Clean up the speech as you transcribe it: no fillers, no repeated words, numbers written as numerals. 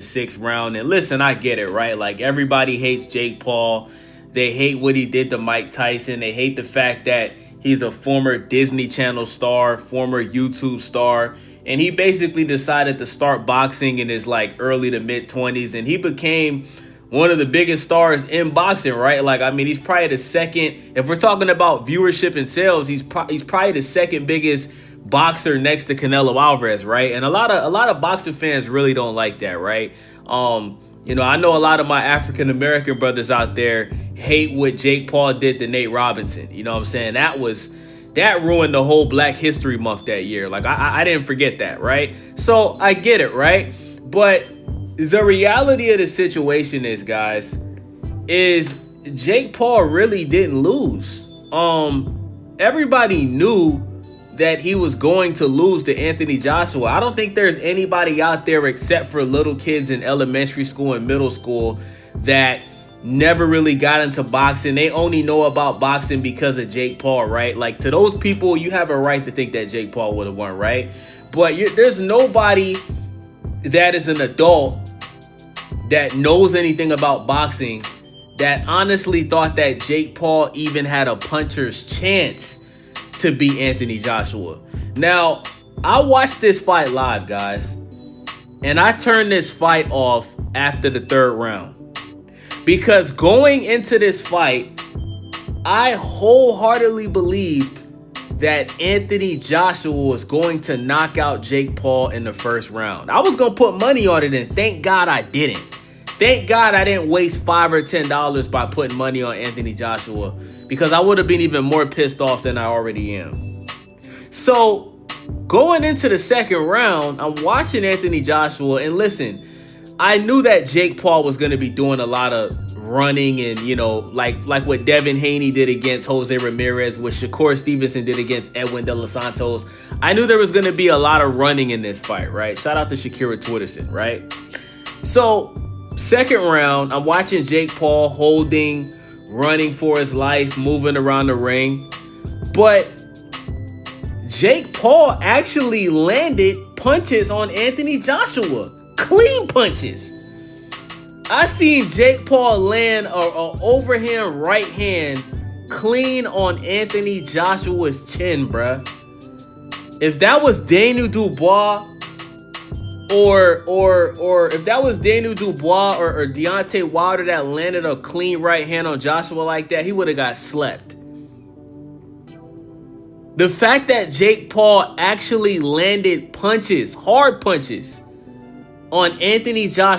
sixth round. And listen, I get it, right? Like everybody hates Jake Paul. They hate what he did to Mike Tyson. They hate the fact that he's a former Disney Channel star, former YouTube star. And he basically decided to start boxing in his like early to mid 20s. And he became one of the biggest stars in boxing, right? Like, I mean, he's probably the second, if we're talking about viewership and sales, he's probably the second biggest boxer next to Canelo Alvarez, right? And a lot of boxing fans really don't like that, right? I know a lot of my African American brothers out there hate what Jake Paul did to Nate Robinson. You know what I'm saying? That ruined the whole Black History Month that year. Like, I didn't forget that, right? So I get it, right? But the reality of the situation is, guys, is Jake Paul really didn't lose. Everybody knew that he was going to lose to Anthony Joshua. I don't think there's anybody out there except for little kids in elementary school and middle school that never really got into boxing. They only know about boxing because of Jake Paul, right? Like, to those people, you have a right to think that Jake Paul would have won, right? But there's nobody that is an adult that knows anything about boxing that honestly thought that Jake Paul even had a puncher's chance to beat Anthony Joshua. Now, I watched this fight live, guys, and I turned this fight off after the third round. Because going into this fight, I wholeheartedly believed that Anthony Joshua was going to knock out Jake Paul in the first round. I was going to put money on it, and thank God I didn't. Thank God I didn't waste $5 or $10 by putting money on Anthony Joshua, because I would have been even more pissed off than I already am. So going into the second round, I'm watching Anthony Joshua, and listen, I knew that Jake Paul was going to be doing a lot of running and, like what Devin Haney did against Jose Ramirez, what Shakur Stevenson did against Edwin De Los Santos. I knew there was going to be a lot of running in this fight, right? Shout out to Shakira Twitterson, right? So second round, I'm watching Jake Paul holding, running for his life, moving around the ring. But Jake Paul actually landed punches on Anthony Joshua. Clean punches. I seen Jake Paul land a overhand right hand clean on Anthony Joshua's chin, bruh. If that was Daniel Dubois, or if that was Daniel Dubois or Deontay Wilder that landed a clean right hand on Joshua like that, he would have got slept. The fact that Jake Paul actually landed punches, hard punches, on Anthony Joshua